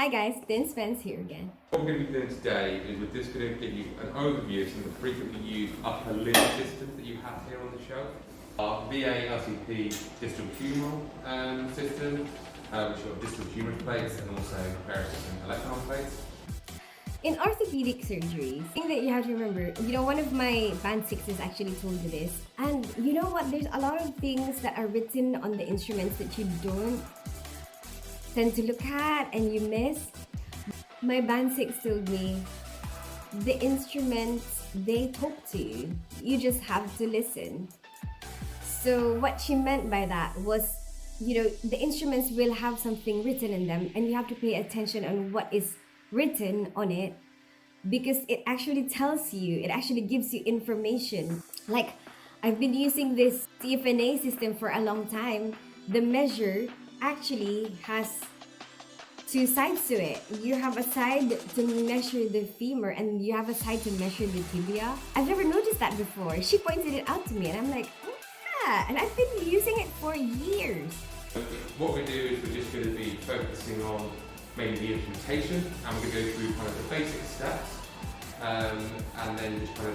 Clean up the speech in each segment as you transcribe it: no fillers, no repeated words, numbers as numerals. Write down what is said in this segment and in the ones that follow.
Hi guys, Spence here again. What we're going to be doing today is we're just going to give you an overview of some of the frequently used upper limb systems that you have here on the shelf. Our VA LCP distal humeral system, which have distal humerus plates and also various different electron plates. In orthopedic surgery, thing that you have to remember, one of my band sixes actually told me this. And you know what? There's a lot of things that are written on the instruments that you don't tend to look at and you miss. My band six told me the instruments, they talk to you. You just have to listen. So what she meant by that was, the instruments will have something written in them and you have to pay attention on what is written on it because it actually tells you, it actually gives you information. Like, I've been using this CFNA system for a long time. The measure actually has two sides to it. You have a side to measure the femur and you have a side to measure the tibia. I've never noticed that before. She pointed it out to me and I'm like, oh yeah, and I've been using it for years. What we do is we're just going to be focusing on mainly the instrumentation, and we're going to go through kind of the basic steps and then just kind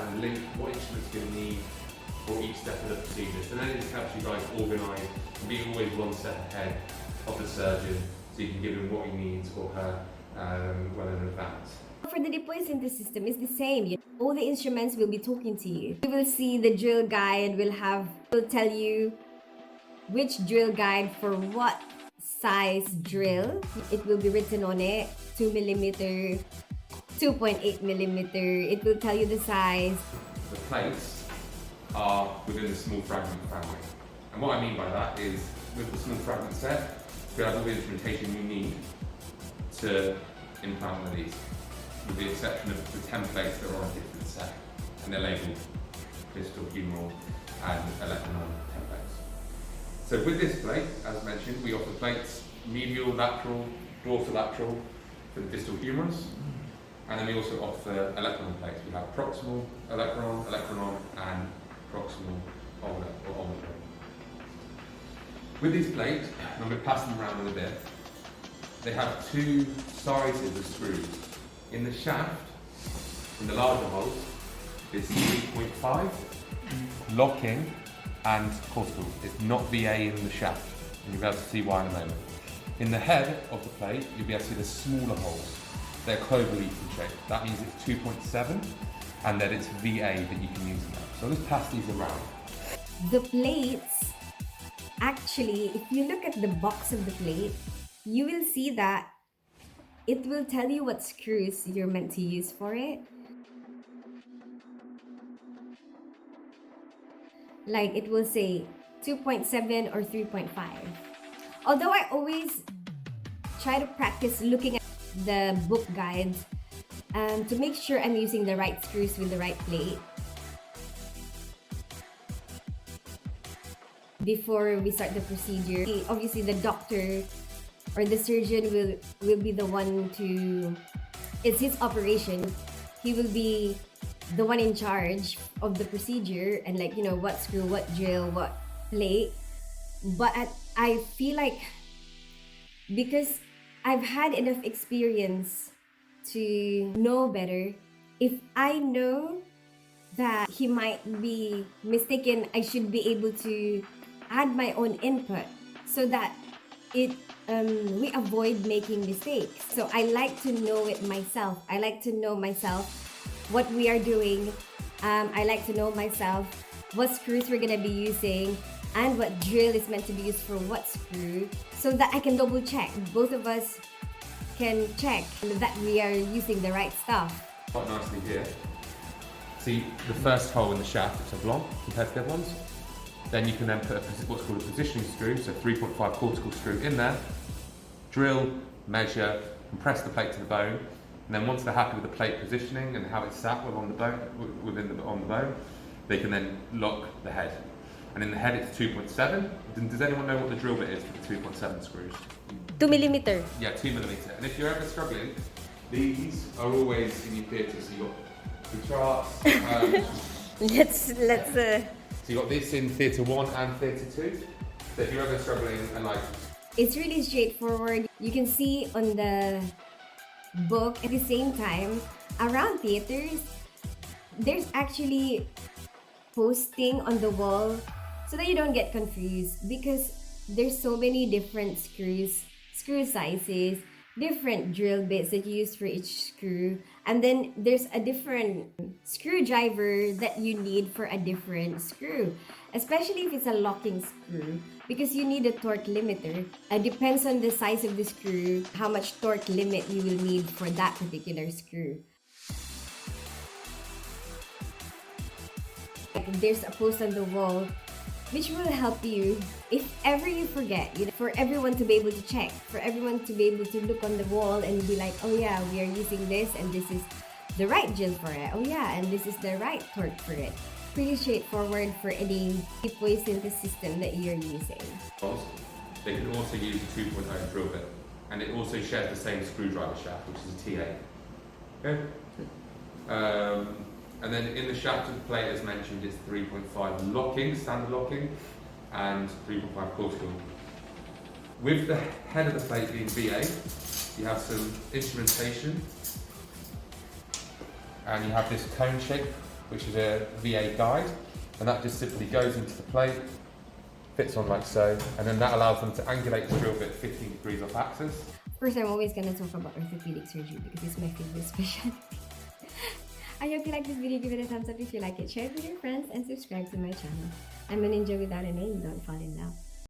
of link what instruments you're going to need for each step of the procedure. So then it just helps you guys organise and be always one step ahead of the surgeon so you can give him what he needs or her well in advance. For the Depuy Synthes system, it's the same. All the instruments will be talking to you. You will see the drill guide will tell you which drill guide for what size drill. It will be written on it, 2mm, 2.8mm. It will tell you the size. The plates are within the small fragment family. And what I mean by that is with the small fragment set, you have all the instrumentation you need to implant one of these, with the exception of the templates that are on a different set. And they're labelled distal, humeral and electron templates. So with this plate, as mentioned, we offer plates medial, lateral, dorsolateral for the distal humerus, and then we also offer electron plates. We have proximal electron, and proximal ulnar or ulnar plate. With these plates, and I'm going to pass them around in a bit, they have two sizes of screws. In the shaft, in the larger holes, is 3.5 lock-in and cortical. It's not VA in the shaft, and you'll be able to see why in a moment. In the head of the plate, you'll be able to see the smaller holes. They're clover leaf in shape. That means it's 2.7, and that it's VA that you can use in that. So let's pass these around. The plates, actually, if you look at the box of the plate, you will see that it will tell you what screws you're meant to use for it. Like it will say 2.7 or 3.5. Although I always try to practice looking at the book guides to make sure I'm using the right screws with the right plate before we start the procedure. Obviously the doctor or the surgeon will be the one to, it's his operation. He will be the one in charge of the procedure and what screw, what drill, what plate. But I feel like because I've had enough experience to know better, if I know that he might be mistaken, I should be able to add my own input so that we avoid making mistakes. So I like to know it myself. I like to know myself what we are doing. I like to know myself what screws we're gonna be using and what drill is meant to be used for what screw, so that I can double check. Both of us can check that we are using the right stuff. Quite nicely here. See the first hole in the shaft, it's oblong compared to the other ones. Then you can then put what's called a positioning screw, so 3.5 cortical screw in there, drill, measure, and press the plate to the bone. And then once they're happy with the plate positioning and how it's sat on the bone, on the bone, they can then lock the head. And in the head it's 2.7. Does anyone know what the drill bit is for the 2.7 screws? 2mm. Yeah, 2mm. And if you're ever struggling, these are always in your theatre. So you've got the charts. Let's So you've got this in theatre 1 and theatre 2. So if you're ever struggling and It's really straightforward. You can see on the book at the same time around theaters there's actually posting on the wall so that you don't get confused because there's so many different screw sizes, different drill bits that you use for each screw, and then there's a different screwdriver that you need for a different screw, especially if it's a locking screw because you need a torque limiter. It depends on the size of the screw, how much torque limit you will need for that particular screw. There's a post on the wall which will help you if ever you forget, for everyone to be able to check, for everyone to be able to look on the wall and be like, oh yeah, we are using this and this is the right drill for it. Oh yeah, and this is the right torque for it. Pretty straightforward for any Depuy Synthes system that you're using. They can also use a 2.0 drill bit, and it also shares the same screwdriver shaft, which is a TA. Okay. And then in the shaft of the plate, as mentioned, it's 3.5 locking, standard locking, and 3.5 cortical. With the head of the plate being VA, you have some instrumentation, and you have this cone shape, which is a VA guide, and that just simply goes into the plate, fits on like so, and then that allows them to angulate the drill bit 15 degrees off axis. Of course, I'm always going to talk about orthopedic surgery because it's my favorite specialty. I hope you like this video. Give it a thumbs up if you like it. Share it with your friends and subscribe to my channel. I'm a ninja without a name. Don't fall in love.